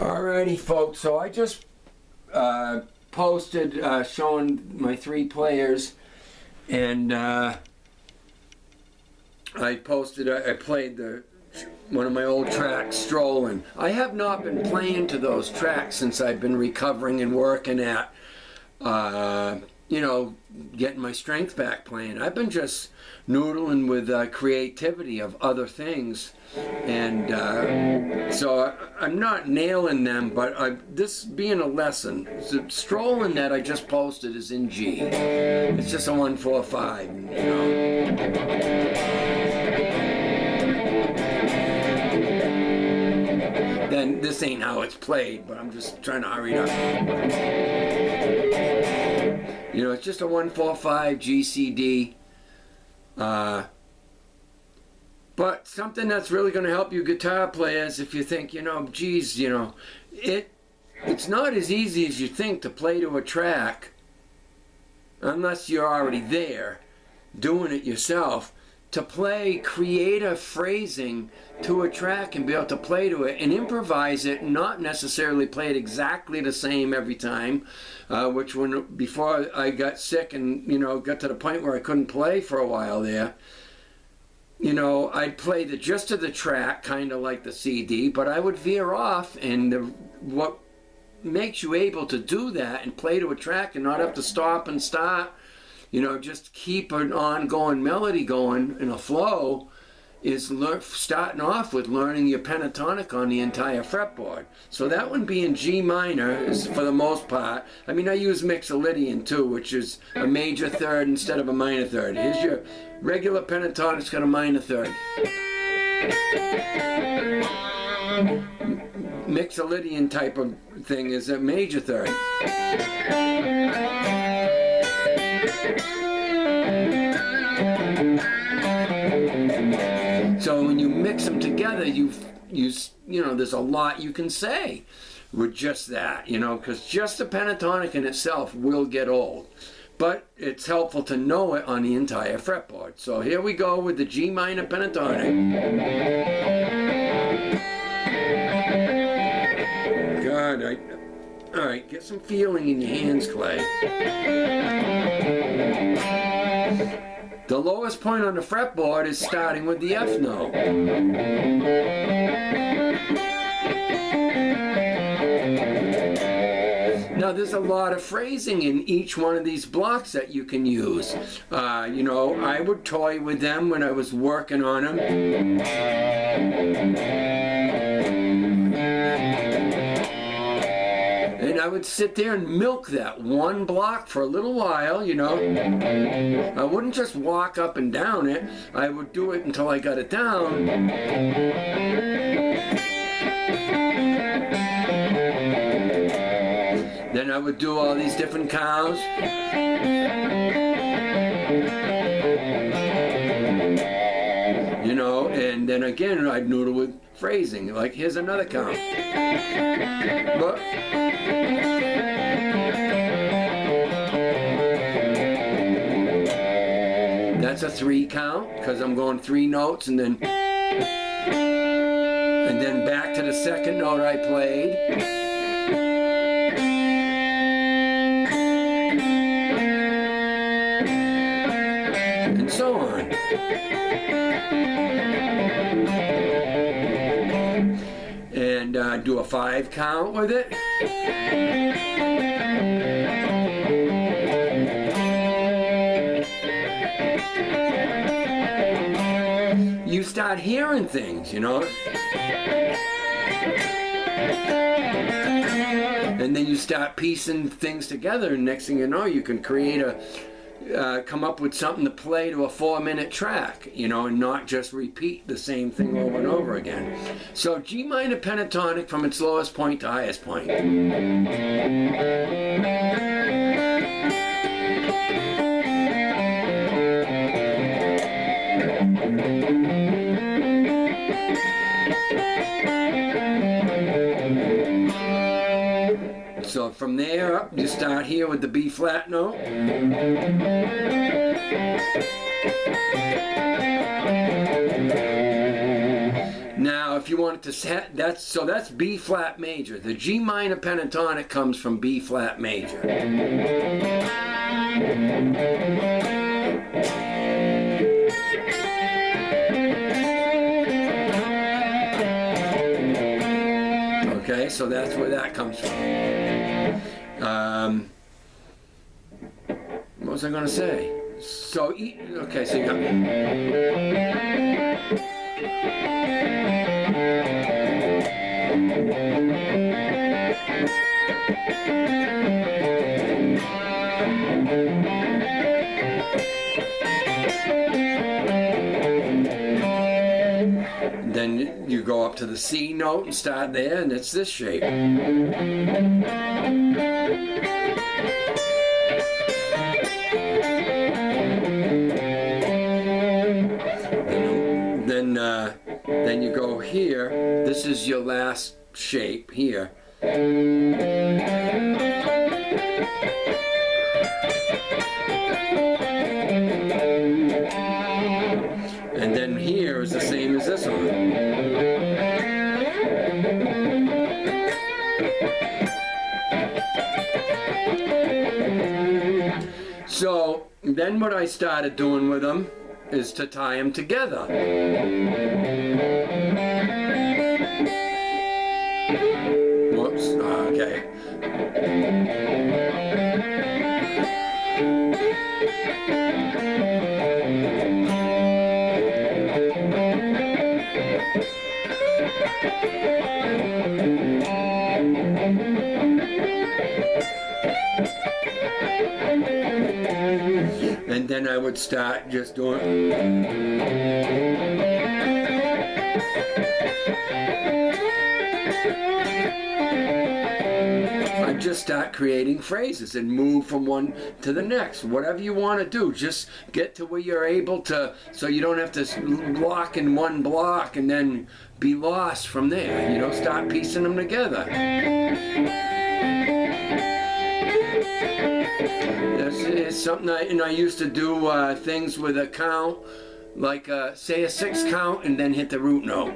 Alrighty folks, so I just posted showing my 3 players, and I played one of my old tracks, Strolling. I have not been playing to those tracks since I've been recovering and working at you know, getting my strength back playing. I've been just noodling with creativity of other things, and so I'm not nailing them, but this being a lesson. The Strolling that I just posted is in G. It's just a 1-4-5, you know. Then this ain't how it's played, but I'm just trying to hurry it up. You know, it's just a 1-4-5 GCD. But something that's really going to help you guitar players if you think, you know, geez, you know, it's not as easy as you think to play to a track unless you're already there doing it yourself. To play creative phrasing to a track and be able to play to it and improvise it, not necessarily play it exactly the same every time, which before I got sick and, you know, got to the point where I couldn't play for a while there, you know, I'd play the gist of the track, kind of like the CD, but I would veer off, and what makes you able to do that and play to a track and not have to stop and start, you know, just keep an ongoing melody going in a flow, is starting off with learning your pentatonic on the entire fretboard. So that one being G minor is for the most part. I mean, I use Mixolydian too, which is a major third instead of a minor third. Here's your regular pentatonic, it's got a minor third. Mixolydian type of thing is a major third. So when you mix them together, you know, there's a lot you can say with just that, you know, because just the pentatonic in itself will get old. But it's helpful to know it on the entire fretboard. So here we go with the G minor pentatonic. God, all right, get some feeling in your hands, Clay. The lowest point on the fretboard is starting with the F note. Now there's a lot of phrasing in each one of these blocks that you can use. You know, I would toy with them when I was working on them. And I would sit there and milk that one block for a little while, you know. I wouldn't just walk up and down it. I would do it until I got it down. Then I would do all these different counts. You know, and then again I'd noodle with phrasing, like here's another count. But that's a 3 count because I'm going 3 notes and then back to the second note I played. And so on. And do a 5 count with it. You start hearing things, you know. And then you start piecing things together, and next thing you know, you can create come up with something to play to a 4-minute track, you know, and not just repeat the same thing over and over again. So G minor pentatonic from its lowest point to highest point. So from there up, you start here with the B flat note. Now if you wanted to set, that's B flat major. The G minor pentatonic comes from B flat major. Okay, so that's where that comes from. What was I going to say? So, okay, so you got then you go up to the C note and start there, and it's this shape. Then you go here. This is your last shape here. And then here is the same as this one. So then what I started doing with them is to tie them together. Whoops, okay. And then I would start just doing. I just start creating phrases and move from one to the next. Whatever you want to do, just get to where you're able to, so you don't have to lock in one block and then be lost from there. You know, start piecing them together. It's something I used to do things with a count, like say a 6 count and then hit the root note.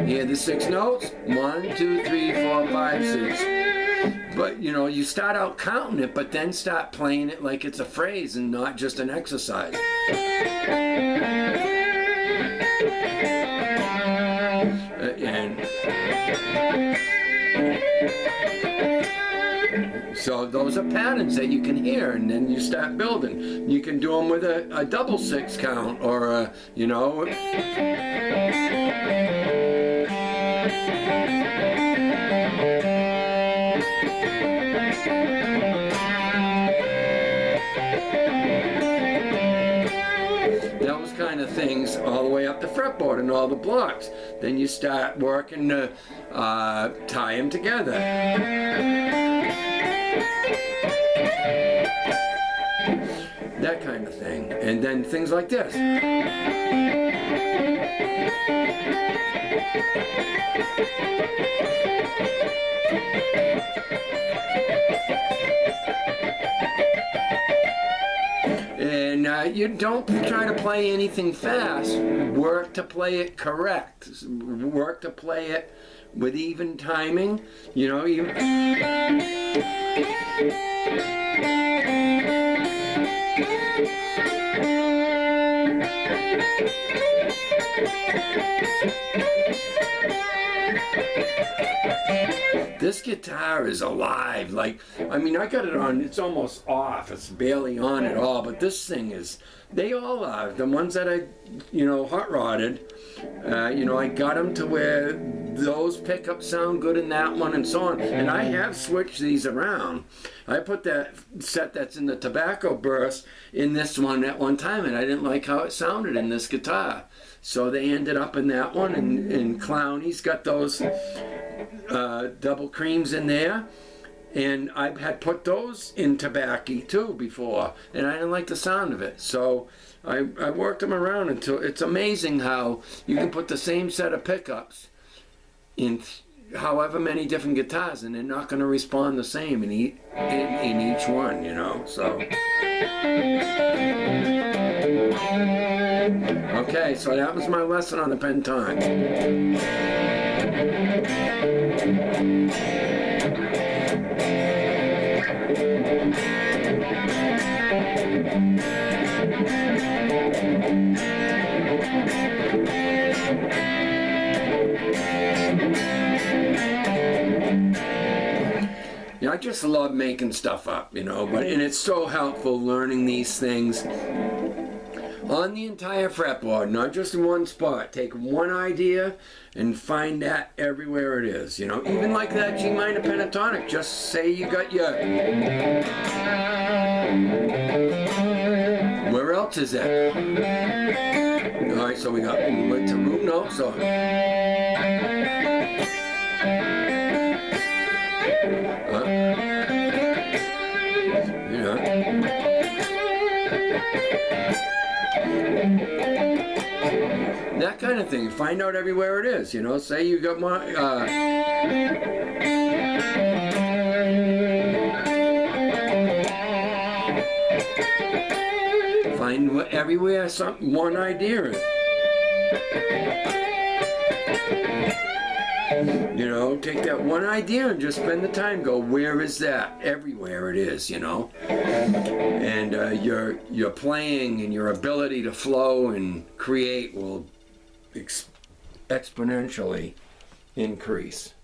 Hear the 6 notes? 1, 2, 3, 4, 5, 6. But you know, you start out counting it, but then start playing it like it's a phrase and not just an exercise. So those are patterns that you can hear, and then you start building. You can do them with a double 6 count, or a, you know. Those kind of things all the way up the fretboard and all the blocks. Then you start working to tie them together. That kind of thing. And then things like this. And you don't try to play anything fast. Work to play it correct. Work to play it with even timing. You know, even. This guitar is alive. Like, I mean, I got it on, it's almost off. It's barely on at all, but this thing is, they all are. The ones that I, you know, hot rodded, you know, I got them to where those pickups sound good in that one and so on. And I have switched these around. I put that set that's in the tobacco burst in this one at one time, and I didn't like how it sounded in this guitar. So they ended up in that one, and Clowney's got those double creams in there, and I had put those in tobacco too before, and I didn't like the sound of it, so I worked them around until it's amazing how you can put the same set of pickups in however many different guitars, and they're not going to respond the same in each one, you know. So okay, so that was my lesson on the pentatonic. Yeah, I just love making stuff up, you know, and it's so helpful learning these things on the entire fretboard, not just in one spot. Take one idea and find that everywhere it is, you know. Even like that G minor pentatonic, just say you got your... Where else is it? Alright, so we got to root notes on. You know. That kind of thing. Find out everywhere it is, you know. Say you got one. Find everywhere one idea is. You know, take that one idea and just spend the time. Go, where is that? Everywhere it is, you know. And your playing and your ability to flow and create will exponentially increase.